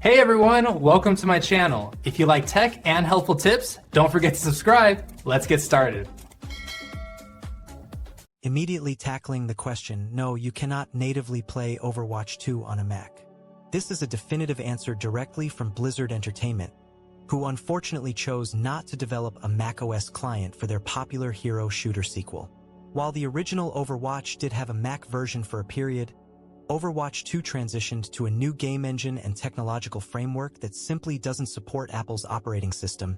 Hey everyone, welcome to my channel. If you like tech and helpful tips, don't forget to subscribe. Let's get started. Immediately tackling the question, no, you cannot natively play Overwatch 2 on a Mac. This is a definitive answer directly from Blizzard Entertainment, who unfortunately chose not to develop a macOS client for their popular hero shooter sequel. While the original Overwatch did have a Mac version for a period, Overwatch 2 transitioned to a new game engine and technological framework that simply doesn't support Apple's operating system,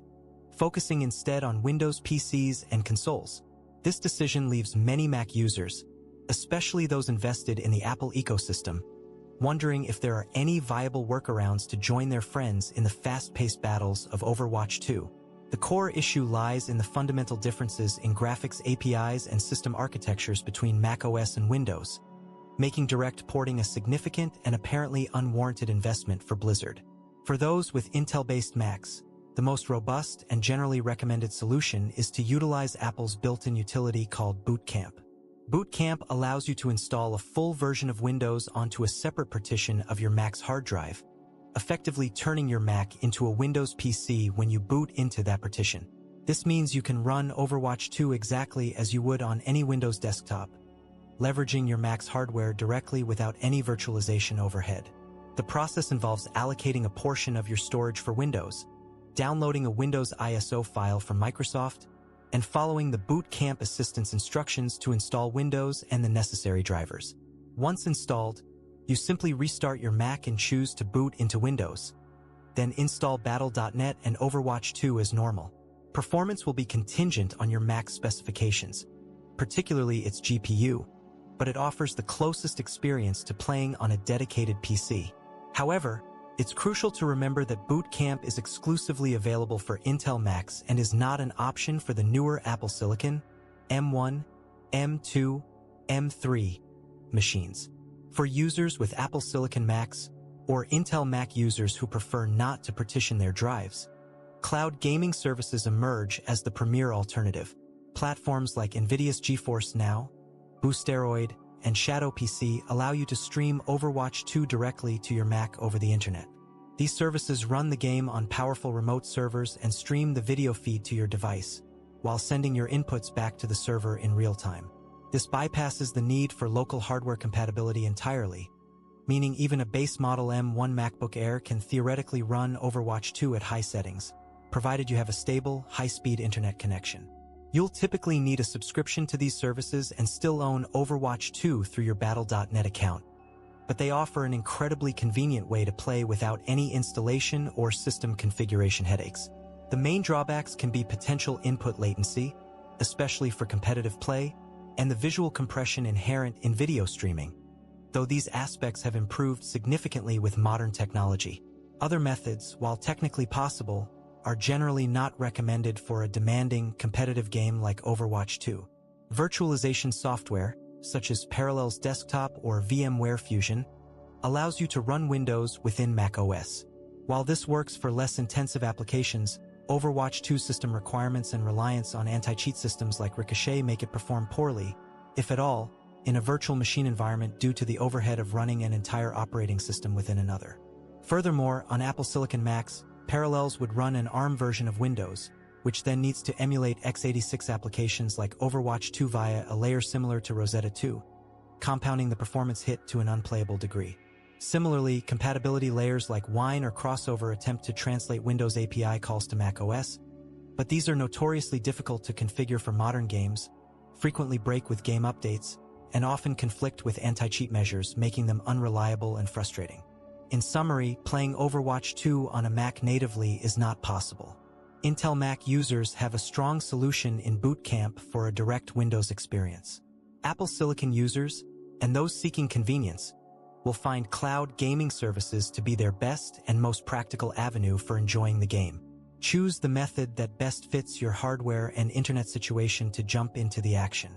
focusing instead on Windows PCs and consoles. This decision leaves many Mac users, especially those invested in the Apple ecosystem, wondering if there are any viable workarounds to join their friends in the fast-paced battles of Overwatch 2. The core issue lies in the fundamental differences in graphics APIs and system architectures between macOS and Windows, making direct porting a significant and apparently unwarranted investment for Blizzard. For those with Intel-based Macs, the most robust and generally recommended solution is to utilize Apple's built-in utility called Boot Camp. Boot Camp allows you to install a full version of Windows onto a separate partition of your Mac's hard drive, effectively turning your Mac into a Windows PC when you boot into that partition. This means you can run Overwatch 2 exactly as you would on any Windows desktop, leveraging your Mac's hardware directly without any virtualization overhead. The process involves allocating a portion of your storage for Windows, downloading a Windows ISO file from Microsoft, and following the Boot Camp assistance instructions to install Windows and the necessary drivers. Once installed, you simply restart your Mac and choose to boot into Windows. Then install Battle.net and Overwatch 2 as normal. Performance will be contingent on your Mac's specifications, particularly its GPU, but it offers the closest experience to playing on a dedicated PC. However, it's crucial to remember that Boot Camp is exclusively available for Intel Macs and is not an option for the newer Apple Silicon, M1, M2, M3 machines. For users with Apple Silicon Macs or Intel Mac users who prefer not to partition their drives, cloud gaming services emerge as the premier alternative. Platforms like NVIDIA's GeForce NOW, Boosteroid, and Shadow PC allow you to stream Overwatch 2 directly to your Mac over the internet. These services run the game on powerful remote servers and stream the video feed to your device, while sending your inputs back to the server in real time. This bypasses the need for local hardware compatibility entirely, meaning even a base model M1 MacBook Air can theoretically run Overwatch 2 at high settings, provided you have a stable, high-speed internet connection. You'll typically need a subscription to these services and still own Overwatch 2 through your Battle.net account, but they offer an incredibly convenient way to play without any installation or system configuration headaches. The main drawbacks can be potential input latency, especially for competitive play, and the visual compression inherent in video streaming, though these aspects have improved significantly with modern technology. Other methods, while technically possible, are generally not recommended for a demanding, competitive game like Overwatch 2. Virtualization software, such as Parallels Desktop or VMware Fusion, allows you to run Windows within macOS. While this works for less intensive applications, Overwatch 2 system requirements and reliance on anti-cheat systems like Ricochet make it perform poorly, if at all, in a virtual machine environment due to the overhead of running an entire operating system within another. Furthermore, on Apple Silicon Macs, Parallels would run an ARM version of Windows, which then needs to emulate x86 applications like Overwatch 2 via a layer similar to Rosetta 2, compounding the performance hit to an unplayable degree. Similarly, compatibility layers like Wine or Crossover attempt to translate Windows API calls to macOS, but these are notoriously difficult to configure for modern games, frequently break with game updates, and often conflict with anti-cheat measures, making them unreliable and frustrating. In summary, playing Overwatch 2 on a Mac natively is not possible. Intel Mac users have a strong solution in Boot Camp for a direct Windows experience. Apple Silicon users, and those seeking convenience, will find cloud gaming services to be their best and most practical avenue for enjoying the game. Choose the method that best fits your hardware and internet situation to jump into the action.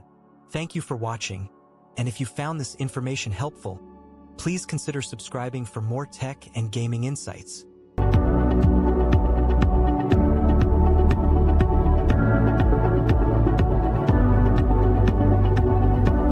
Thank you for watching, and if you found this information helpful, please consider subscribing for more tech and gaming insights.